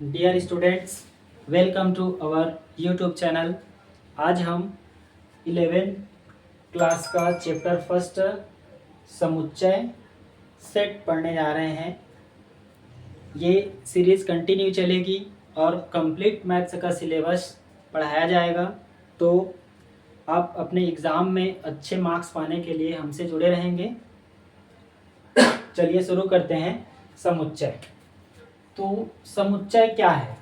Dear students, welcome to our YouTube channel. आज हम 11 class का चैप्टर फर्स्ट समुच्चय सेट पढ़ने जा रहे हैं। ये सीरीज़ कंटिन्यू चलेगी और कंप्लीट मैथ्स का सिलेबस पढ़ाया जाएगा। तो आप अपने एग्ज़ाम में अच्छे मार्क्स पाने के लिए हमसे जुड़े रहेंगे। चलिए शुरू करते हैं। समुच्चय। तो समुच्चय क्या है?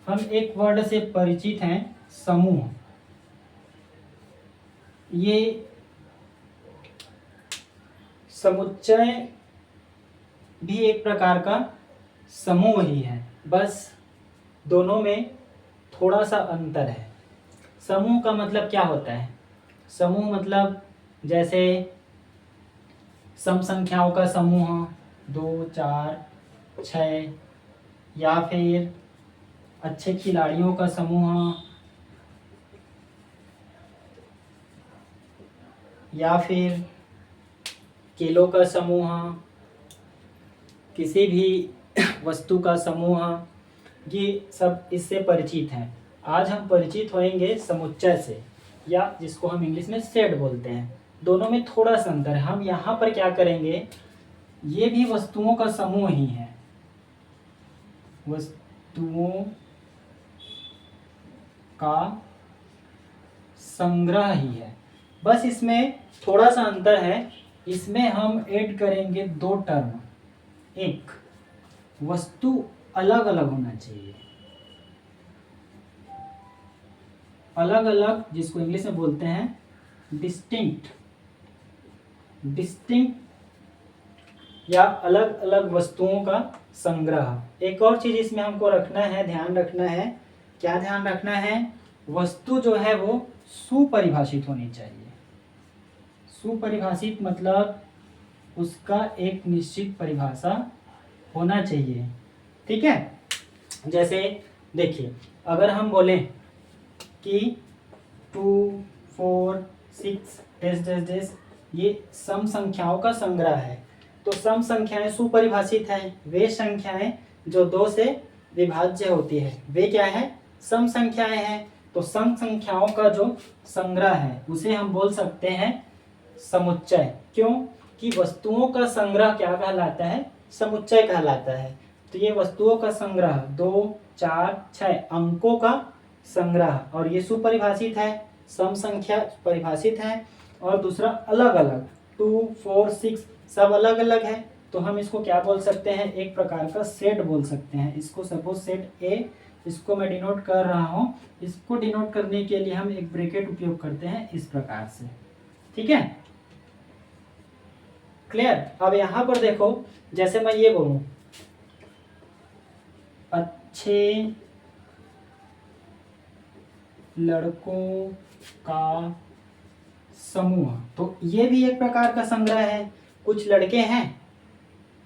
हम एक वर्ड से परिचित हैं, समूह। ये समुच्चय भी एक प्रकार का समूह ही है, बस दोनों में थोड़ा सा अंतर है। समूह का मतलब क्या होता है? समूह मतलब जैसे सम संख्याओं का समूह 2, 4, 6, या फिर अच्छे खिलाड़ियों का समूह, या फिर केलों का समूह, किसी भी वस्तु का समूह, ये सब इससे परिचित हैं। आज हम परिचित होएंगे समुच्चय से, या जिसको हम इंग्लिश में सेट बोलते हैं। दोनों में थोड़ा सा अंतर है। हम यहाँ पर क्या करेंगे, ये भी वस्तुओं का समूह ही है, वस्तुओं का संग्रह ही है। बस इसमें थोड़ा सा अंतर है। इसमें हम ऐड करेंगे दो टर्म। एक, वस्तु अलग अलग होना चाहिए, अलग अलग, जिसको इंग्लिश में बोलते हैं डिस्टिंक्ट। डिस्टिंक्ट या अलग अलग वस्तुओं का संग्रह। एक और चीज इसमें हमको रखना है, ध्यान रखना है। क्या ध्यान रखना है? वस्तु जो है वो सुपरिभाषित होनी चाहिए। सुपरिभाषित मतलब उसका एक निश्चित परिभाषा होना चाहिए। ठीक है? जैसे देखिए, अगर हम बोलें कि 2, 4, 6 डैश डैश डैश ये सम संख्याओं का संग्रह है, तो सम संख्याएं सुपरिभाषित हैं। वे संख्याएं जो 2 से विभाज्य होती है, वे क्या है? सम संख्याएं हैं। तो सम संख्याओं का जो संग्रह है उसे हम बोल सकते हैं समुच्चय। क्यों? कि वस्तुओं का संग्रह क्या कहलाता है? समुच्चय कहलाता है। तो ये वस्तुओं का संग्रह 2, 4, 6 अंकों का संग्रह, और ये सुपरिभाषित है। सम संख्या परिभाषित है, और दूसरा अलग अलग 2, 4, 6 सब अलग अलग है। तो हम इसको क्या बोल सकते हैं? एक प्रकार का सेट बोल सकते हैं। इसको सपोज सेट ए, इसको मैं डिनोट कर रहा हूँ। इसको डिनोट करने के लिए हम एक ब्रैकेट उपयोग करते हैं इस प्रकार से। ठीक है? क्लियर? अब यहां पर देखो, जैसे मैं ये बोलूं अच्छे लड़कों का समूह, तो ये भी एक प्रकार का संग्रह है। कुछ लड़के हैं,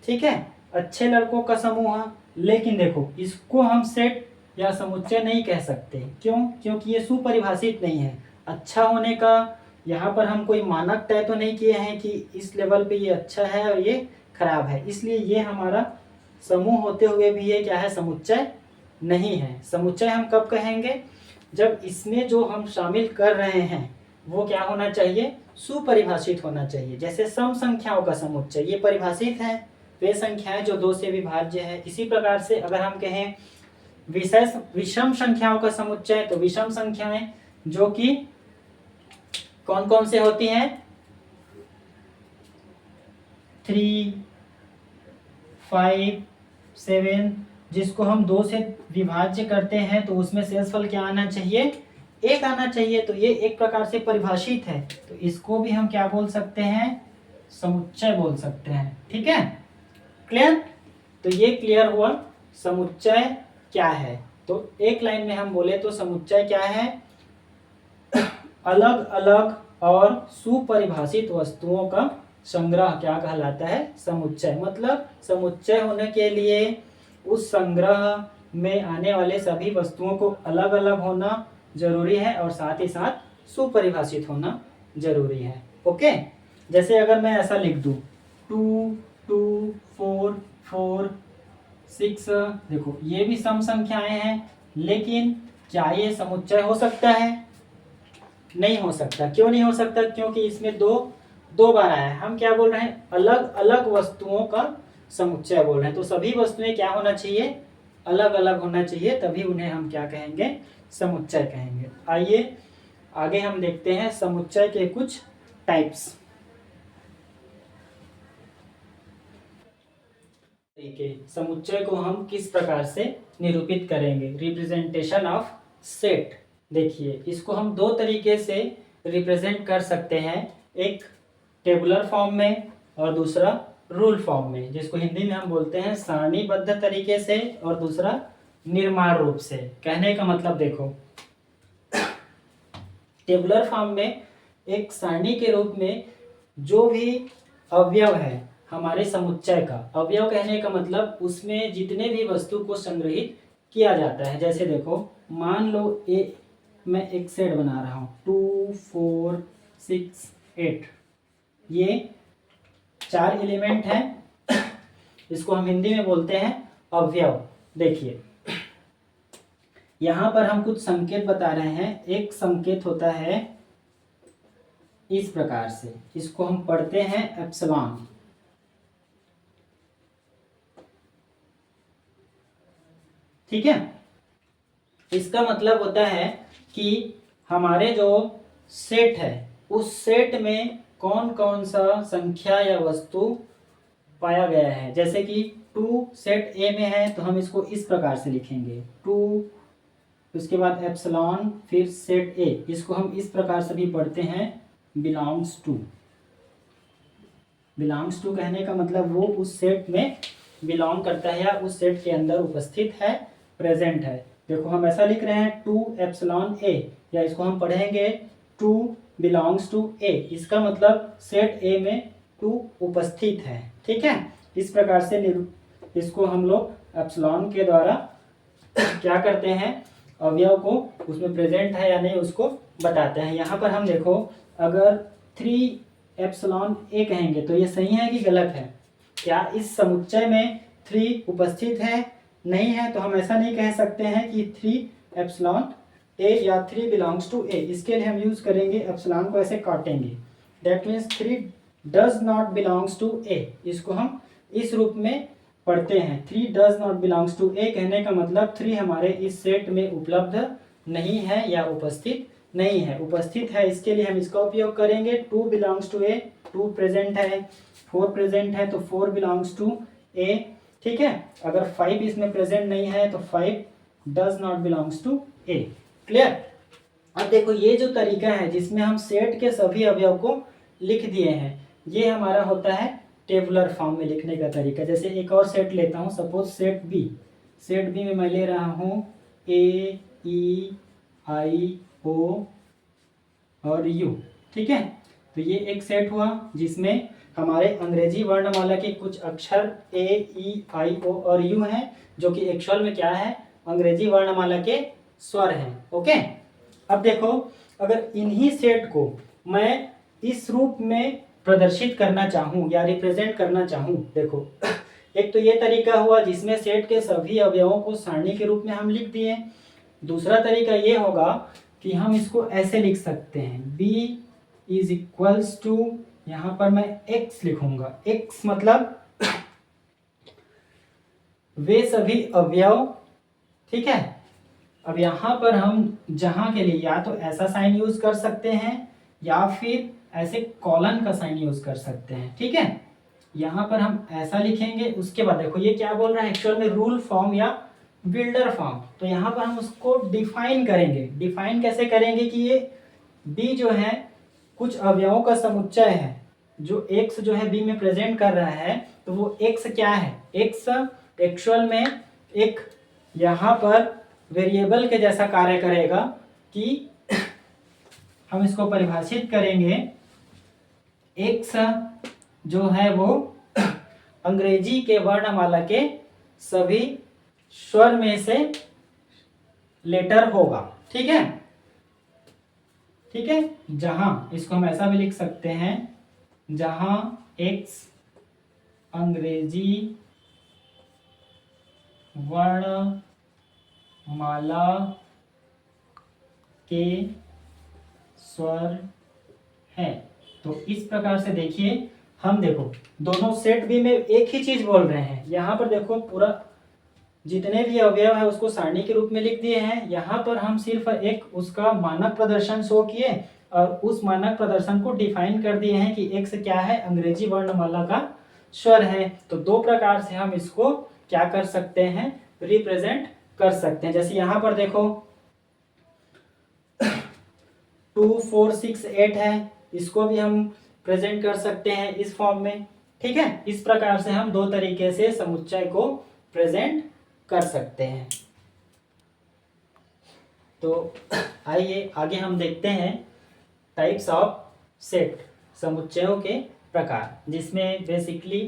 ठीक है, अच्छे लड़कों का समूह। लेकिन देखो, इसको हम सेट या समुच्चय नहीं कह सकते। क्यों? क्योंकि ये सुपरिभाषित नहीं है। अच्छा होने का यहाँ पर हम कोई मानक तय तो नहीं किए हैं कि इस लेवल पे ये अच्छा है और ये खराब है, इसलिए ये हमारा समूह होते हुए भी ये क्या है? समुच्चय नहीं है। समुच्चय हम कब कहेंगे? जब इसमें जो हम शामिल कर रहे हैं वो क्या होना चाहिए? सुपरिभाषित होना चाहिए। जैसे सम संख्याओं का समुच्चय, ये परिभाषित है, वे संख्याएं जो 2 से विभाज्य है। इसी प्रकार से अगर हम कहें विषम संख्याओं का समुच्चय, तो विषम संख्याएं जो कि कौन कौन से होती हैं? 3, 5, 7, जिसको हम 2 से विभाज्य करते हैं तो उसमें शेषफल क्या आना चाहिए? 1 आना चाहिए। तो ये एक प्रकार से परिभाषित है, तो इसको भी हम क्या बोल सकते हैं? समुच्चय बोल सकते हैं। ठीक है? क्लियर? तो ये क्लियर हुआ समुच्चय क्या है। तो एक लाइन में हम बोले तो समुच्चय क्या है? अलग अलग और सुपरिभाषित वस्तुओं का संग्रह क्या कहलाता है? समुच्चय। मतलब समुच्चय होने के लिए उस संग्रह में आने वाले सभी वस्तुओं को अलग अलग होना जरूरी है, और साथ ही साथ सुपरिभाषित होना जरूरी है। ओके? जैसे अगर मैं ऐसा लिख दूं 2, 2, 4, 4 6, देखो ये भी सम संख्याएं हैं, लेकिन क्या ये समुच्चय हो सकता है? नहीं हो सकता। क्यों नहीं हो सकता? क्योंकि इसमें दो दो बार आया है। हम क्या बोल रहे हैं? अलग अलग वस्तुओं का समुच्चय बोल रहे हैं। तो सभी वस्तुएं क्या होना चाहिए? अलग अलग होना चाहिए, तभी उन्हें हम क्या कहेंगे? समुच्चय कहेंगे। आइए आगे हम देखते हैं समुच्चय के कुछ टाइप्स। समुच्चय को हम किस प्रकार से निरूपित करेंगे? Representation of set. देखिए, इसको हम दो तरीके से रिप्रेजेंट कर सकते हैं, एक टेबुलर फॉर्म में और दूसरा रूल फॉर्म में, जिसको हिंदी में हम बोलते हैं सारणीबद्ध तरीके से, और दूसरा निर्माण रूप से। कहने का मतलब देखो, टेबुलर फॉर्म में एक सारणी के रूप में जो भी अवयव है हमारे समुच्चय का, अवयव कहने का मतलब उसमें जितने भी वस्तु को संग्रहित किया जाता है। जैसे देखो, मान लो मैं एक सेट बना रहा हूँ 2 4 6 8, ये 4 एलिमेंट हैं। इसको हम हिंदी में बोलते हैं अवयव। देखिए, यहाँ पर हम कुछ संकेत बता रहे हैं। एक संकेत होता है इस प्रकार से, इसको हम पढ़ते हैं एप्सिलॉन। ठीक है, इसका मतलब होता है कि हमारे जो सेट है उस सेट में कौन कौन सा संख्या या वस्तु पाया गया है। जैसे कि 2 सेट ए में है तो हम इसको इस प्रकार से लिखेंगे 2, उसके बाद एप्सिलॉन, फिर सेट ए। इसको हम इस प्रकार से भी पढ़ते हैं बिलोंग्स टू। बिलोंग्स टू कहने का मतलब वो उस सेट में बिलोंग करता है या उस सेट के अंदर उपस्थित है, प्रेजेंट है। देखो, हम ऐसा लिख रहे हैं 2 एप्सिलॉन ए, या इसको हम पढ़ेंगे 2 बिलोंग्स टू ए। इसका मतलब सेट ए में 2 उपस्थित है। ठीक है, इस प्रकार से इसको हम लोग एप्सिलॉन के द्वारा क्या करते हैं? अवयव को उसमें प्रेजेंट है या नहीं उसको बताते हैं। यहाँ पर हम देखो, अगर 3 एप्सिलॉन ए कहेंगे तो ये सही है कि गलत है? क्या इस समुच्चय में 3 उपस्थित है? नहीं है, तो हम ऐसा नहीं कह सकते हैं कि 3 एप्सिलॉन ए या 3 बिलोंग्स टू ए। इसके लिए हम यूज करेंगे, एप्सिलॉन को ऐसे काटेंगे, that means 3 does not belongs to A. इसको हम इस रूप में पढ़ते हैं, 3 does not belongs to A. कहने का मतलब 3 हमारे इस सेट में उपलब्ध नहीं है या उपस्थित नहीं है। उपस्थित है, इसके लिए हम इसका उपयोग करेंगे 2 बिलोंग्स टू ए। 2 प्रेजेंट है, 4 प्रेजेंट है तो 4 बिलोंग्स टू ए। ठीक है, अगर 5 इसमें प्रेजेंट नहीं है तो 5 does not belongs to A. Clear? अब देखो, ये जो तरीका है जिसमें हम सेट के सभी अवयव को लिख दिए हैं, ये हमारा होता है टेबुलर फॉर्म में लिखने का तरीका। जैसे एक और सेट लेता हूँ, suppose set B. Set B में मैं ले रहा हूँ ए, ई, आई, ओ और यू। ठीक है, तो ये एक सेट हुआ जिसमें हमारे अंग्रेजी वर्णमाला के कुछ अक्षर ए, ई, आई, ओ और यू हैं, जो कि एक्चुअल में क्या है? अंग्रेजी वर्णमाला के स्वर हैं। ओके, अब देखो, अगर इन्हीं सेट को मैं इस रूप में प्रदर्शित करना चाहूँ या रिप्रेजेंट करना चाहूँ, देखो एक तो ये तरीका हुआ जिसमें सेट के सभी अवयवों को सारणी के रूप में हम लिख दिए। दूसरा तरीका ये होगा कि हम इसको ऐसे लिख सकते हैं, b इज इक्वल्स टू, यहाँ पर मैं x लिखूंगा। x मतलब वे सभी अवयव। ठीक है, अब यहाँ पर हम जहाँ के लिए या तो ऐसा साइन यूज कर सकते हैं या फिर ऐसे कॉलन का साइन यूज कर सकते हैं। ठीक है, यहाँ पर हम ऐसा लिखेंगे। उसके बाद देखो, ये क्या बोल रहा है एक्चुअल में? रूल फॉर्म या बिल्डर फॉर्म। तो यहाँ पर हम उसको डिफाइन करेंगे। डिफाइन कैसे करेंगे कि ये बी जो है कुछ अवयवों का समुच्चय है, जो एक्स जो है बी में प्रेजेंट कर रहा है, तो वो एक्स क्या है? एक्स एक्चुअल में एक यहाँ पर वेरिएबल के जैसा कार्य करेगा कि हम इसको परिभाषित करेंगे, एक्स जो है वो अंग्रेजी के वर्णमाला के सभी स्वर में से लेटर होगा। ठीक है, ठीक है, जहां, इसको हम ऐसा भी लिख सकते हैं, जहां एक्स अंग्रेजी वर्णमाला के स्वर है। तो इस प्रकार से देखिए, हम देखो दोनों सेट बी में एक ही चीज बोल रहे हैं। यहाँ पर देखो पूरा जितने भी अवयव है उसको सारणी के रूप में लिख दिए हैं। यहाँ पर हम सिर्फ एक उसका मानक प्रदर्शन शो किए और उस मानक प्रदर्शन को डिफाइन कर दिए हैं कि एक्स क्या है, अंग्रेजी वर्णमाला का स्वर है। तो दो प्रकार से हम इसको क्या कर सकते हैं, रिप्रेजेंट कर सकते हैं। जैसे यहाँ पर देखो 2 4 6 8 है, इसको भी हम प्रेजेंट कर सकते हैं इस फॉर्म में। ठीक है, इस प्रकार से हम दो तरीके से समुच्चय को प्रेजेंट कर सकते हैं। तो आइए आगे हम देखते हैं टाइप्स ऑफ सेट, समुच्चयों के प्रकार, जिसमें बेसिकली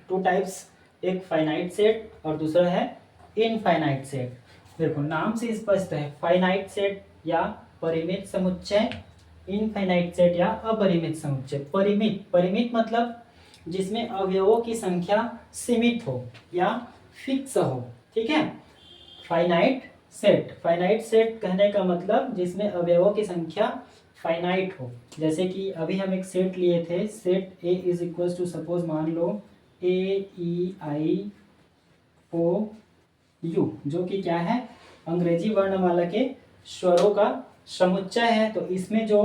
टू टाइप्स, एक फाइनाइट सेट और दूसरा है इनफाइनाइट सेट। देखो नाम से स्पष्ट है, फाइनाइट सेट या परिमित समुच्चय, इनफाइनाइट सेट या अपरिमित समुच्चय। परिमित मतलब जिसमें अवयवों की संख्या सीमित हो या फिक्स हो। ठीक है, फाइनाइट सेट कहने का मतलब जिसमें अवयवों की संख्या फाइनाइट हो। जैसे कि अभी हम एक सेट लिए थे, set A is equal to, suppose मान लो AEIOU, जो कि क्या है, अंग्रेजी वर्णमाला के स्वरों का समुच्चय है। तो इसमें जो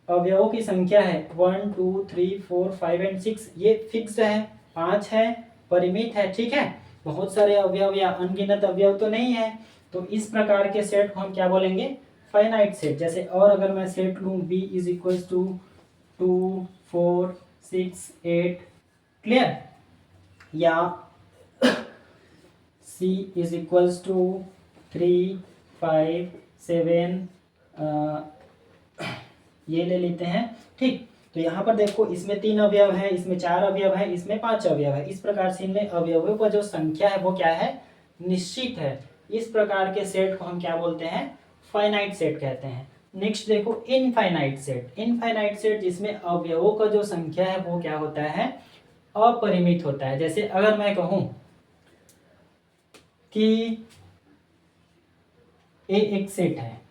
अवयवों की संख्या है 1 2 3 4 5 एंड 6, ये फिक्स है, 5 है, परिमित है। ठीक है, बहुत सारे अवयव या अनगिनत अवयव तो नहीं है। तो इस प्रकार के सेट को हम क्या बोलेंगे, फाइनाइट सेट। जैसे और अगर मैं सेट लूँ B is equal to 2 4 6 8, clear, या C इज इक्वल टू 3 5 7, ये ले लेते हैं। ठीक, तो यहाँ पर देखो इसमें 3 अवयव है, इसमें 4 अवयव है, इसमें 5 अवयव है। इस प्रकार से इनमें अवयवों का जो संख्या है वो क्या है, निश्चित है। इस प्रकार के सेट को हम क्या बोलते हैं, फाइनाइट सेट कहते हैं। नेक्स्ट देखो इनफाइनाइट सेट जिसमें अवयवों का जो संख्या है वो क्या होता है, अपरिमित होता है। जैसे अगर मैं कहूं कि ए एक सेट है,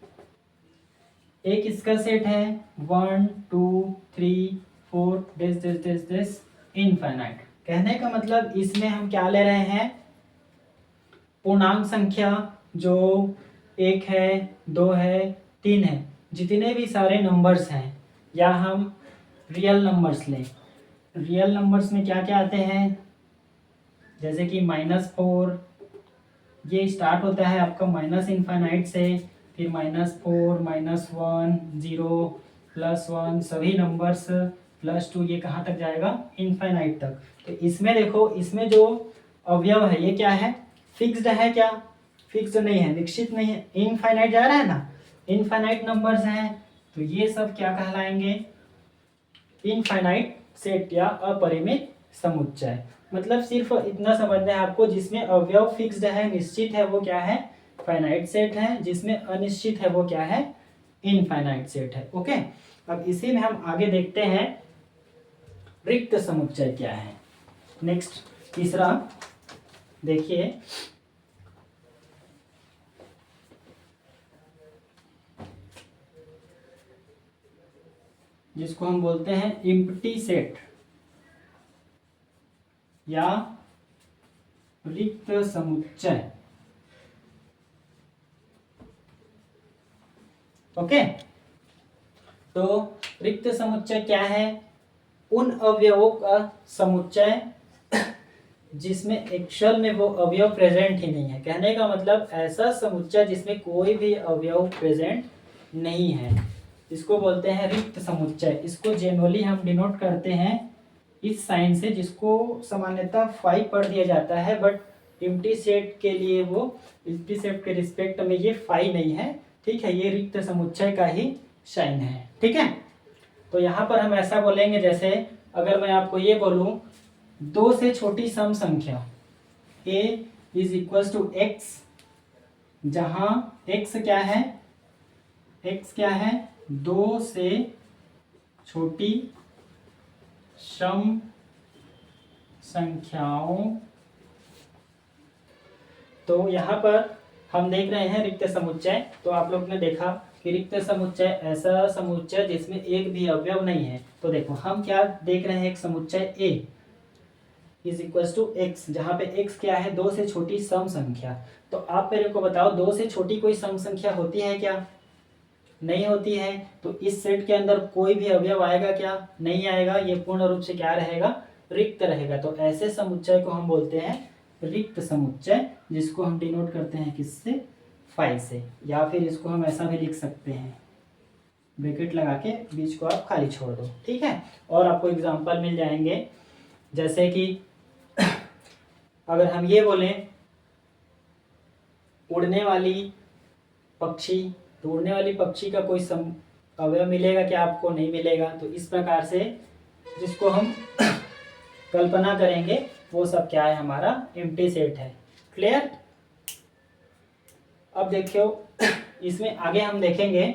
एक इसका सेट है 1 2 3 4 दिस इनफाइनाइट। कहने का मतलब इसमें हम क्या ले रहे हैं, पूर्णांक संख्या जो 1 है 2 है 3 है, जितने भी सारे नंबर्स हैं, या हम रियल नंबर्स लें। रियल नंबर्स में क्या क्या आते हैं, जैसे कि -4, ये स्टार्ट होता है आपका माइनस इनफाइनाइट से, फिर -4 -1 0 +1 सभी नंबर्स +2, ये कहाँ तक जाएगा, इनफाइनाइट तक। तो इसमें देखो, इसमें जो अवयव है ये क्या है, फिक्स्ड है क्या, फिक्स्ड नहीं है, निश्चित नहीं है, इनफाइनाइट जा रहा है ना, इनफाइनाइट नंबर्स हैं। तो ये सब क्या कहलाएंगे, इनफाइनाइट सेट या अपरिमित समुच्चय। मतलब सिर्फ इतना समझना है आपको, जिसमें अवयव फिक्स्ड है, निश्चित है, वो क्या है, फाइनाइट सेट है। जिसमें अनिश्चित है वो क्या है, इनफाइनाइट सेट है। ओके, अब इसी में हम आगे देखते हैं रिक्त समुच्चय क्या है। नेक्स्ट तीसरा देखिए, जिसको हम बोलते हैं एम्प्टी सेट या रिक्त समुच्चय। ओके, तो रिक्त समुच्चय क्या है, उन अवयवों का समुच्चय जिसमें एक्चुअल में वो अवयव प्रेजेंट ही नहीं है। कहने का मतलब ऐसा समुच्चय जिसमें कोई भी अवयव प्रेजेंट नहीं है, इसको बोलते हैं रिक्त समुच्चय। इसको जनरली हम डिनोट करते हैं इस साइन से, जिसको सामान्यतः 5 पढ़ दिया जाता है, बट एम्प्टी सेट के लिए वो एम्प्टी सेट के रिस्पेक्ट में ये 5 नहीं है। ठीक है, ये रिक्त समुच्चय का ही साइन है। ठीक है, तो यहाँ पर हम ऐसा बोलेंगे, जैसे अगर मैं आपको ये बोलूं 2 से छोटी सम संख्या a is equal to x, जहां x क्या है, x क्या है, 2 से छोटी सम संख्याओं तो यहाँ पर हम देख रहे हैं रिक्त समुच्चय। तो आप लोग ने देखा कि रिक्त समुच्चय ऐसा समुच्चय जिसमें एक भी अवयव नहीं है। तो देखो हम क्या देख रहे हैं, एक समुच्चय A is equal to x, जहाँ पे x क्या है, 2 से छोटी सम संख्या। तो आप मेरे को बताओ 2 से छोटी कोई सम संख्या होती है क्या? नहीं होती है। तो इस सेट के अंदर कोई भी अवयव आएगा क्या? नहीं आएगा। ये पूर्ण रूप से क्या रहेगा, रिक्त रहेगा। तो ऐसे समुच्चय को हम बोलते हैं रिक्त समुच्चय, जिसको हम डिनोट करते हैं किससे, फाई से। या फिर इसको हम ऐसा भी लिख सकते हैं, ब्रैकेट लगा के बीच को आप खाली छोड़ दो, ठीक है। और आपको एग्जांपल मिल जाएंगे, जैसे कि अगर हम ये बोलें उड़ने वाली पक्षी, तो उड़ने वाली पक्षी का कोई अवयव मिलेगा क्या आपको? नहीं मिलेगा। तो इस प्रकार से जिसको हम कल्पना करेंगे वो सब क्या है, हमारा एम्प्टी सेट है। क्लियर? अब देखियो इसमें आगे हम देखेंगे।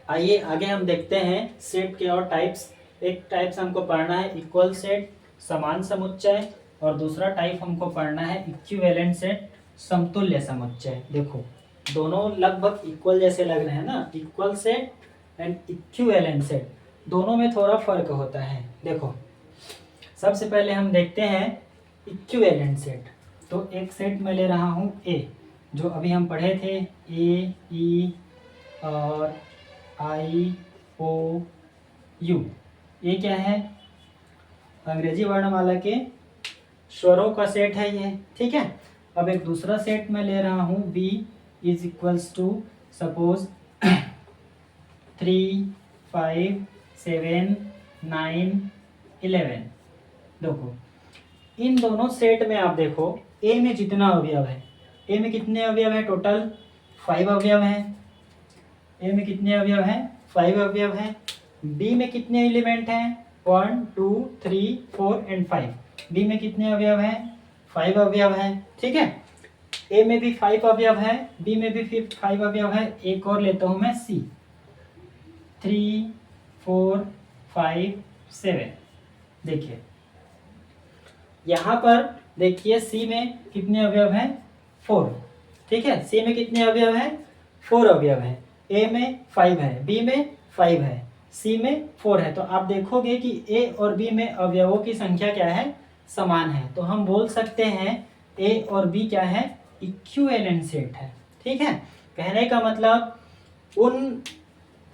आइए आगे हम देखते हैं सेट के और टाइप्स। एक टाइप्स हमको पढ़ना है इक्वल सेट, समान समुच्चय, और दूसरा टाइप हमको पढ़ना है इक्विवेलेंट सेट, समतुल्य समुच्चय। देखो दोनों लगभग इक्वल जैसे लग रहे हैं ना, equal set and equivalent set, दोनों में थोड़ा फर्क होता है। देखो सबसे पहले हम देखते हैं इक्विवेलेंट सेट। तो एक सेट मैं ले रहा हूँ ए, जो अभी हम पढ़े थे, ए ई और आई ओ यू। ये क्या है, अंग्रेजी वर्णमाला के स्वरों का सेट है ये, ठीक है। अब एक दूसरा सेट मैं ले रहा हूँ B is equals to suppose 3 5 7 9 11। देखो इन दोनों सेट में आप देखो ए में जितना अवयव है, ए में कितने अवयव है, टोटल 5 अवयव है। ए में कितने अवयव हैं, 5 अवयव हैं। बी में कितने एलिमेंट हैं, 1 2 3 4 एंड 5। बी में कितने अवयव हैं, 5 अवयव हैं, ठीक है। ए में भी 5 अवयव है, बी में भी 5 अवयव है। एक और लेता हूं मैं सी, 3 4 5 7। देखिए यहां पर देखिए सी में कितने अवयव हैं, 4, ठीक है। सी में कितने अवयव हैं, 4 अवयव हैं। ए में 5 है, बी में 5 है, सी में 4 है। तो आप देखोगे कि ए और बी में अवयवों की संख्या क्या है, समान है। तो हम बोल सकते हैं ए और बी क्या है, इक्विवेलेंट सेट है, ठीक है। कहने का मतलब उन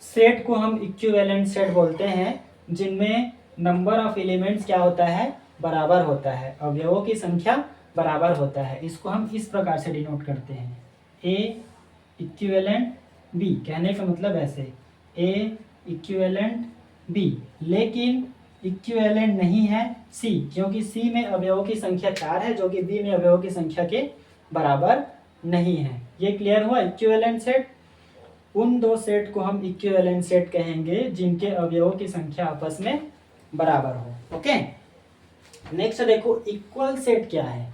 सेट को हम इक्विवेलेंट सेट बोलते हैं जिनमें नंबर ऑफ एलिमेंट्स क्या होता है, बराबर होता है, अवयवों की संख्या बराबर होता है। इसको हम इस प्रकार से डिनोट करते हैं, ए इक्विवेलेंट बी। कहने का मतलब ऐसे, ए इक्विवेलेंट बी, लेकिन इक्विवेलेंट नहीं है सी, क्योंकि सी में अवयवों की संख्या 4 है, जो कि बी में अवयवों की संख्या के बराबर नहीं है। ये क्लियर हुआ। इक्विवेलेंट सेट, उन दो सेट को हम इक्विवेलेंट सेट कहेंगे जिनके अवयवों की संख्या आपस में बराबर हो। ओके, नेक्स्ट देखो इक्वल सेट क्या है।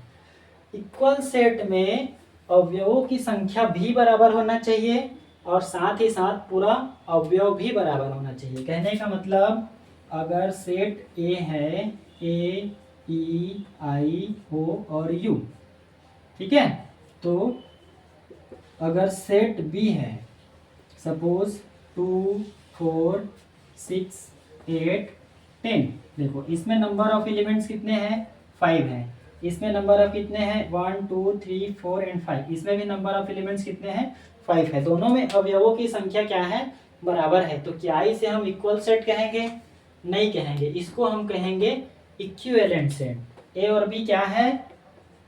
इक्वल सेट में अवयवों की संख्या भी बराबर होना चाहिए और साथ ही साथ पूरा अवयव भी बराबर होना चाहिए। कहने का मतलब अगर सेट ए है, ए ई आई ओ और यू, ठीक है। तो अगर सेट बी है, सपोज 2 4 6 8 10, देखो इसमें नंबर ऑफ एलिमेंट्स कितने हैं, 5 हैं। इसमें नंबर ऑफ कितने हैं, 1 2 3 4 एंड 5। इसमें भी नंबर ऑफ एलिमेंट्स कितने हैं, 5 है। दोनों में अवयवों की संख्या क्या है, बराबर है। तो क्या इसे हम इक्वल सेट कहेंगे, नहीं कहेंगे, इसको हम कहेंगे इक्विवेलेंट सेट। ए और बी क्या है,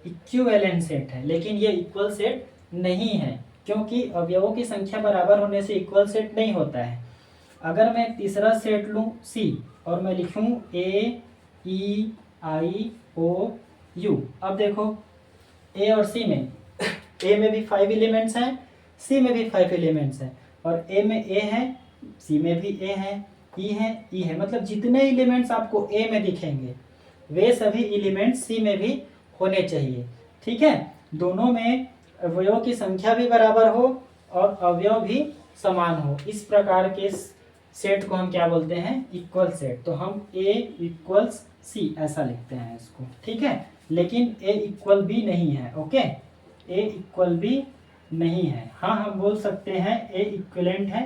इक्विवेलेंट सेट है, लेकिन ये इक्वल सेट नहीं है, क्योंकि अवयवों की संख्या बराबर होने से इक्वल सेट नहीं होता है। अगर मैं तीसरा सेट लूं सी और मैं लिखूं ए ई आई ओ यू, अब देखो ए और सी में, ए में भी 5 एलिमेंट्स हैं, सी में भी 5 एलिमेंट्स हैं, और ए में ए है, सी में भी ए है, ई है, ई है। मतलब जितने एलिमेंट्स आपको ए में दिखेंगे वे सभी एलिमेंट्स सी में भी होने चाहिए, ठीक है। दोनों में अवयवों की संख्या भी बराबर हो और अवयव भी समान हो। इस प्रकार के सेट को हम क्या बोलते हैं, इक्वल सेट। तो हम ए इक्वल्स सी ऐसा लिखते हैं इसको, ठीक है। लेकिन ए इक्वल बी नहीं है, ओके। ए इक्वल बी नहीं है। हाँ हम बोल सकते हैं ए इक्विवेलेंट है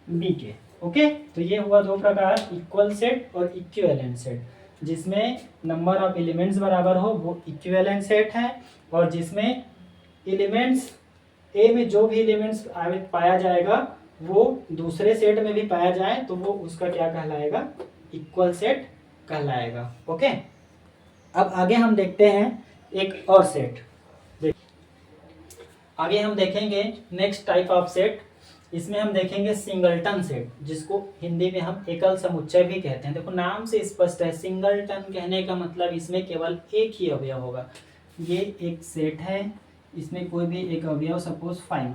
बी के। ओके, तो ये हुआ दो प्रकार, इक्वल सेट और इक्विवेलेंट सेट। जिसमें नंबर ऑफ एलिमेंट्स बराबर हो वो इक्विवेलेंट सेट है, और जिसमें एलिमेंट्स ए में जो भी एलिमेंट्स पाया जाएगा वो दूसरे सेट में भी पाया जाए तो वो उसका क्या कहलाएगा, इक्वल सेट कहलाएगा। ओके, अब आगे हम देखते हैं एक और सेट। आगे हम देखेंगे नेक्स्ट टाइप ऑफ सेट। इसमें हम देखेंगे सिंगलटन सेट, जिसको हिंदी में हम एकल समुच्चय भी कहते हैं। देखो नाम से स्पष्ट है, सिंगलटन कहने का मतलब इसमें केवल एक ही अवयव होगा। ये एक सेट है, इसमें कोई भी एक अवयव, सपोज 5,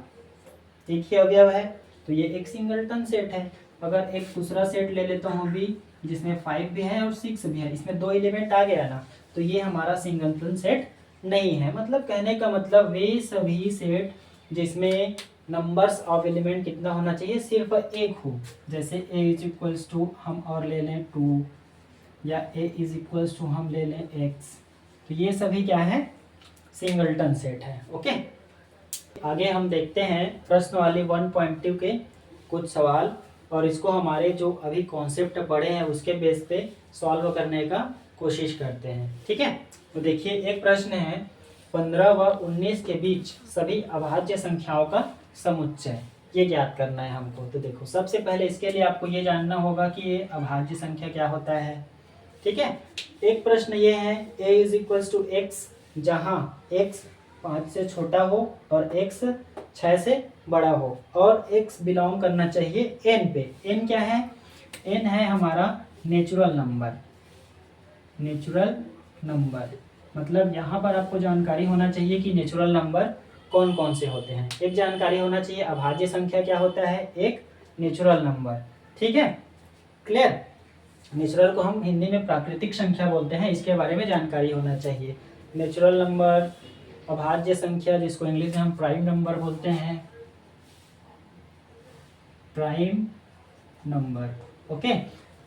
एक ही अवयव है तो ये एक सिंगलटन सेट है। अगर एक दूसरा सेट ले लेता हूँ भी जिसमें 5 भी है और 6 भी है, इसमें 2 एलिमेंट आ गया ना, तो ये हमारा सिंगलटन सेट नहीं है। मतलब कहने का मतलब वे सभी सेट जिसमें नंबर्स ऑफ एलिमेंट कितना होना चाहिए, सिर्फ एक हो। जैसे a इज इक्वल्स टू हम और ले लें 2, या a इज इक्वल्स टू हम ले लें x, तो ये सभी क्या है, सिंगलटन सेट है। ओके, आगे हम देखते हैं प्रश्नवाली 1.2 के कुछ सवाल, और इसको हमारे जो अभी कॉन्सेप्ट पढ़े हैं उसके बेस पे सॉल्व करने का कोशिश करते हैं। ठीक है, तो देखिए एक प्रश्न है, 15 व 19 के बीच सभी अभाज्य संख्याओं का समुच्चय, ये ज्ञात करना है हमको। तो देखो सबसे पहले इसके लिए आपको ये जानना होगा कि ये अभाज्य संख्या क्या होता है। ठीक है, एक प्रश्न ये है a is equals to x, जहाँ x 5 से छोटा हो और x 6 से बड़ा हो, और x बिलोंग करना चाहिए n पे। n क्या है, n है हमारा नेचुरल नंबर। नेचुरल नंबर मतलब यहाँ पर आपको जानकारी होना चाहिए कि नेचुरल नंबर कौन कौन से होते हैं। एक जानकारी होना चाहिए अभाज्य संख्या क्या होता है, एक नेचुरल नंबर। ठीक है, क्लियर। नेचुरल को हम हिंदी में प्राकृतिक संख्या बोलते हैं, इसके बारे में जानकारी होना चाहिए। नेचुरल नंबर, अभाज्य संख्या जिसको इंग्लिश में हम प्राइम नंबर बोलते हैं, prime number. Okay,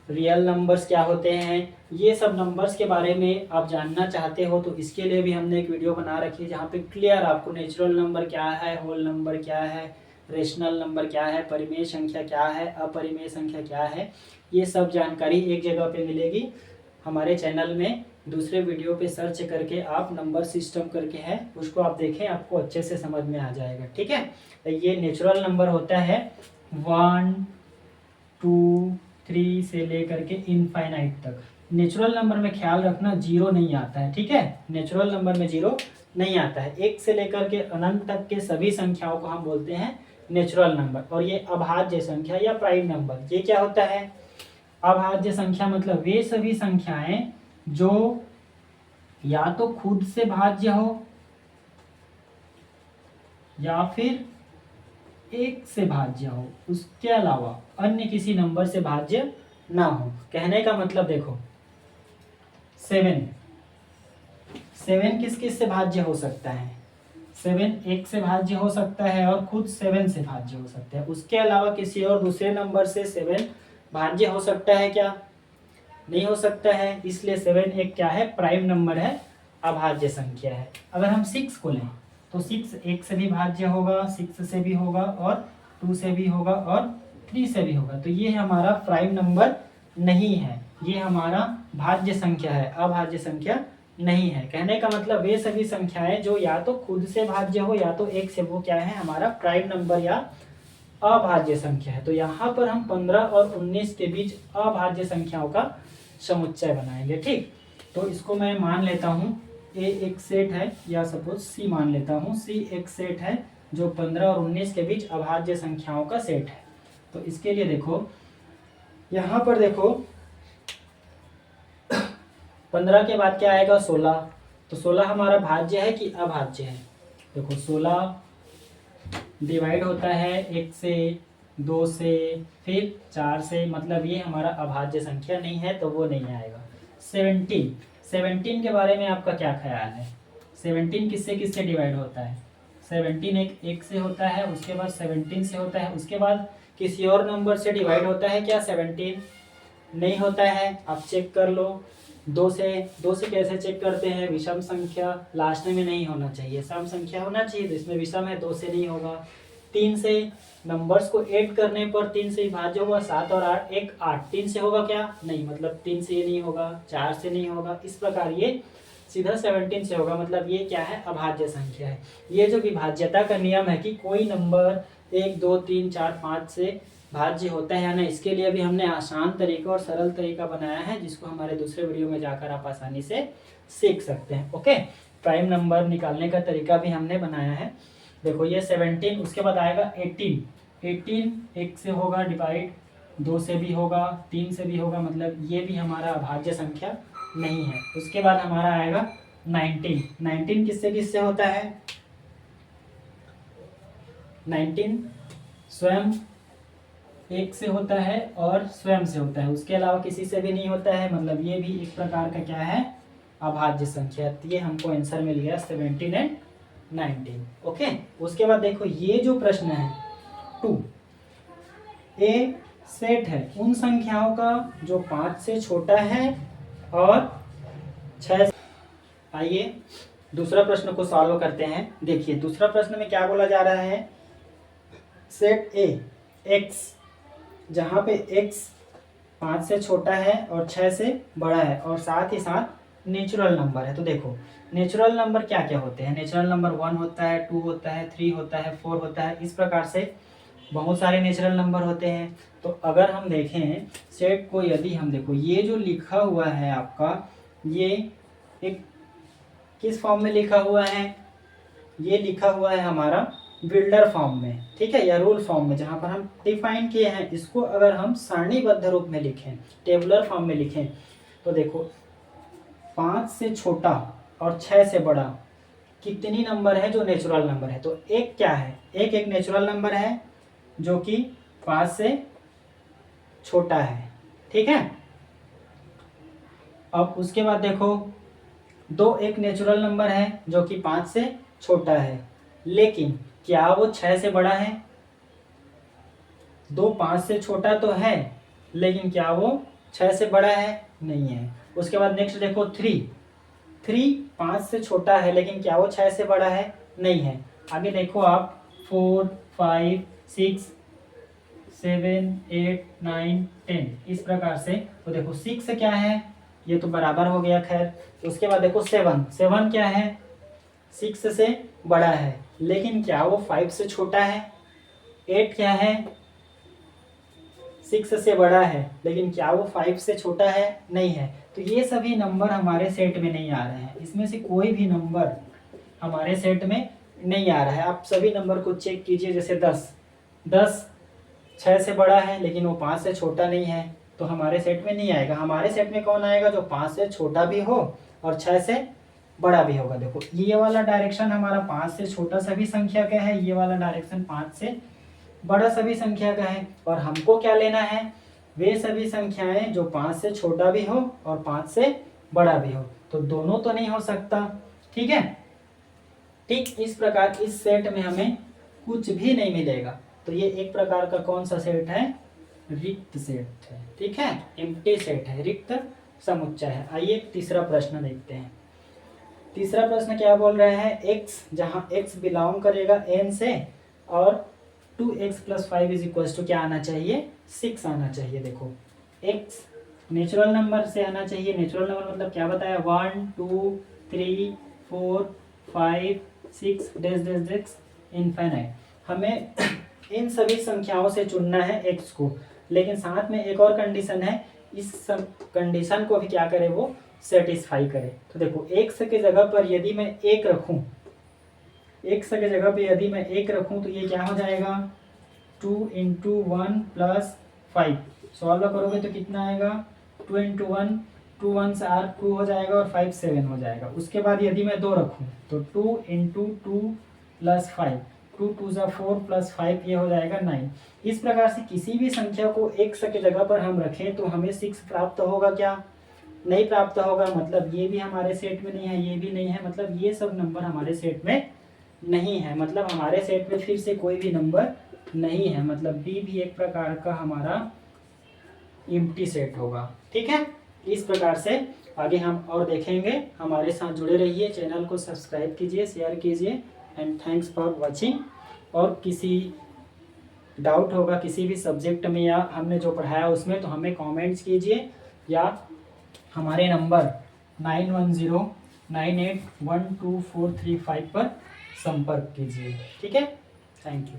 real numbers क्या होते हैं, ये सब नंबर्स के बारे में आप जानना चाहते हो तो इसके लिए भी हमने एक वीडियो बना रखी है जहाँ पे क्लियर आपको नेचुरल नंबर क्या है, होल नंबर क्या है, रेशनल नंबर क्या है, परिमेय संख्या क्या है, अपरिमेय संख्या क्या है, ये सब जानकारी एक जगह पे मिलेगी हमारे चैनल में। दूसरे वीडियो पे सर्च करके आप नंबर सिस्टम करके है उसको आप देखें, आपको अच्छे से समझ में आ जाएगा। ठीक है, तो ये नेचुरल नंबर होता है 1, 2, 3 से लेकर के इनफाइनाइट तक। नेचुरल नंबर में ख्याल रखना जीरो नहीं आता है। ठीक है, नेचुरल नंबर में जीरो नहीं आता है। 1 से लेकर के अनंत तक के सभी संख्याओं को हम बोलते हैं नेचुरल नंबर। और ये अभाज्य संख्या या प्राइम नंबर, ये क्या होता है, अभाज्य संख्या मतलब वे सभी संख्याएं जो या तो खुद से भाज्य हो या फिर 1 से भाज्य हो, उसके अलावा अन्य किसी नंबर से भाज्य ना हो। कहने का मतलब देखो 7 किस किस से भाज्य हो सकता है, 7 1 से भाज्य हो सकता है और खुद 7 से भाज्य हो सकता है। उसके अलावा किसी और दूसरे नंबर से 7 भाज्य हो सकता है क्या, नहीं हो सकता है। इसलिए 7 एक क्या है, प्राइम नंबर है, अभाज्य संख्या है। अगर हम 6 को लें तो 6 1 से भी भाज्य होगा, 6 से भी होगा और 2 से भी होगा और 3 से भी होगा। तो ये हमारा प्राइम नंबर नहीं है, ये हमारा भाज्य संख्या है, अभाज्य संख्या नहीं है। कहने का मतलब वे सभी संख्याएं जो या तो खुद से भाज्य हो या तो 1 से, वो क्या है, हमारा प्राइम नंबर या अभाज्य संख्या है। तो यहाँ पर हम 15 और 19 के बीच अभाज्य संख्याओं का समुच्चय बनाएंगे। ठीक, तो इसको मैं मान लेता हूँ ए एक सेट है, या सपोज सी मान लेता हूँ, सी एक सेट है जो 15 और 19 के बीच अभाज्य संख्याओं का सेट है। तो इसके लिए देखो यहाँ पर देखो 15 के बाद क्या आएगा, 16। तो 16 हमारा भाज्य है कि अभाज्य है। देखो 16 डिवाइड होता है 1 से, 2 से, फिर 4 से, मतलब ये हमारा अभाज्य संख्या नहीं है तो वो नहीं आएगा। 17 के बारे में आपका क्या ख्याल है, 17 किससे किससे डिवाइड होता है, 17 एक से होता है, उसके बाद 17 से होता है, उसके बाद किसी और नंबर से डिवाइड होता है क्या, 17 नहीं होता है। आप चेक कर लो, दो से कैसे चेक करते हैं, विषम संख्या लास्ट में नहीं होना चाहिए, सम संख्या होना चाहिए, तो इसमें विषम है, 2 से नहीं होगा। 3 से नंबर्स को ऐड करने पर 3 से विभाज्य होगा, 7 और 8 एक 8, 3 से होगा क्या, नहीं, मतलब 3 से ये नहीं होगा, 4 से नहीं होगा, इस प्रकार ये सीधा 17 से होगा, मतलब ये क्या है, अभाज्य संख्या है। ये जो विभाज्यता का नियम है कि कोई नंबर 1 2 3 4 5 से भाज्य होता है या नहीं, इसके लिए भी हमने आसान तरीका और सरल तरीका बनाया है, जिसको हमारे दूसरे वीडियो में जाकर आप आसानी से सीख सकते हैं। ओके, प्राइम नंबर निकालने का तरीका भी हमने बनाया है। देखो ये 17, उसके बाद आएगा 18 1 से होगा डिवाइड, 2 से भी होगा, 3 से भी होगा, मतलब ये भी हमारा अभाज्य संख्या नहीं है। उसके बाद हमारा आएगा 19 किससे होता है, 19 स्वयं 1 से होता है और स्वयं से होता है, उसके अलावा किसी से भी नहीं होता है, मतलब ये भी एक प्रकार का क्या है, अभाज्य संख्या। तो ये हमको आंसर मिल गया 17 एंड 19। ओके, उसके बाद देखो ये जो प्रश्न है 2, ए सेट है उन संख्याओं का जो 5 से छोटा है और 6। आइए दूसरा प्रश्न को सॉल्व करते हैं। देखिए दूसरा प्रश्न में क्या बोला जा रहा है, सेट ए एक्स, जहाँ पे x 5 से छोटा है और 6 से बड़ा है और साथ ही साथ नेचुरल नंबर है। तो देखो नेचुरल नंबर क्या क्या होते हैं, नेचुरल नंबर 1 होता है, 2 होता है, 3 होता है, 4 होता है, इस प्रकार से बहुत सारे नेचुरल नंबर होते हैं। तो अगर हम देखें सेट को, यदि हम देखो ये जो लिखा हुआ है आपका, ये एक किस फॉर्म में लिखा हुआ है, ये लिखा हुआ है हमारा बिल्डर फॉर्म में, ठीक है, या रूल फॉर्म में, जहाँ पर हम डिफाइन किए हैं। इसको अगर हम सारणीबद्ध रूप में लिखें, टेबुलर फॉर्म में लिखें, तो देखो 5 से छोटा और 6 से बड़ा कितनी नंबर है जो नेचुरल नंबर है, तो एक क्या है, एक नेचुरल नंबर है जो कि 5 से छोटा है, ठीक है। अब उसके बाद देखो 2 एक नेचुरल नंबर है जो कि 5 से छोटा है, लेकिन क्या वो 6 से बड़ा है, 2 5 से छोटा तो है, लेकिन क्या वो 6 से बड़ा है, नहीं है। उसके बाद नेक्स्ट देखो 3 5 से छोटा है, लेकिन क्या वो 6 से बड़ा है, नहीं है। आगे देखो आप 4 5 6 7 8 9 10, इस प्रकार से। तो देखो 6 क्या है, ये तो बराबर हो गया, खैर। उसके बाद देखो 7 क्या है, 6 से बड़ा है, लेकिन क्या वो 5 से छोटा है। 8 क्या है, 6 से बड़ा है, लेकिन क्या वो 5 से छोटा है, नहीं है। तो ये सभी नंबर हमारे सेट में नहीं आ रहे हैं, इसमें से कोई भी नंबर हमारे सेट में नहीं आ रहा है। आप सभी नंबर को चेक कीजिए, जैसे 10 6 से बड़ा है, लेकिन वो 5 से छोटा नहीं है, तो हमारे सेट में नहीं आएगा। हमारे सेट में कौन आएगा, जो 5 से छोटा भी हो और 6 से बड़ा भी होगा। देखो ये वाला डायरेक्शन हमारा 5 से छोटा सभी संख्या का है, ये वाला डायरेक्शन 5 से बड़ा सभी संख्या का है, और हमको क्या लेना है, वे सभी संख्याएं जो 5 से छोटा भी हो और 5 से बड़ा भी हो। तो दोनों तो नहीं हो सकता, ठीक है। ठीक इस प्रकार इस सेट में हमें कुछ भी नहीं मिलेगा। तो ये एक प्रकार का कौन सा सेट है, रिक्त सेट है, ठीक है, एम्प्टी सेट है, रिक्त समुच्चय है। आइए तीसरा प्रश्न देखते हैं। तीसरा प्रश्न क्या बोल रहे हैं, x, जहां x बिलोंग करेगा n से, और 2x + 5 = क्या आना चाहिए, 6 आना चाहिए। देखो x नेचुरल नंबर से आना चाहिए, नेचुरल नंबर मतलब क्या बताया, 1 2 3 4 5 6 डैश डैश डैश इनफाइनाइट। हमें इन सभी संख्याओं से चुनना है x को, लेकिन साथ में एक और कंडीशन है, इस कंडीशन को भी क्या करे, वो सेटिस्फाई करे। तो देखो x के जगह पर यदि मैं 1 रखूं, x के जगह पे यदि मैं 1 रखूं, तो ये क्या हो जाएगा, 2 × 1 + 5। सॉल्व करोगे तो कितना आएगा, 2 × 1, 2 1 आर 2 हो जाएगा और 5 7 हो जाएगा। उसके बाद यदि मैं 2 रखूं, तो 2 × 2 + 5, 2 2 4 + 5, ये हो जाएगा 9। इस प्रकार से किसी भी संख्या को x के जगह पर हम रखें तो हमें 6 प्राप्त होगा क्या, नहीं प्राप्त होगा। मतलब ये भी हमारे सेट में नहीं है, ये भी नहीं है, मतलब ये सब नंबर हमारे सेट में नहीं है, मतलब हमारे सेट में फिर से कोई भी नंबर नहीं है, मतलब बी भी एक प्रकार का हमारा एम्प्टी सेट होगा, ठीक है। इस प्रकार से आगे हम और देखेंगे। हमारे साथ जुड़े रहिए, चैनल को सब्सक्राइब कीजिए, शेयर कीजिए एंड थैंक्स फॉर वॉचिंग। और किसी डाउट होगा किसी भी सब्जेक्ट में या हमने जो पढ़ाया उसमें, तो हमें कमेंट्स कीजिए या हमारे नंबर 9119812435 पर संपर्क कीजिए। ठीक है, थैंक यू।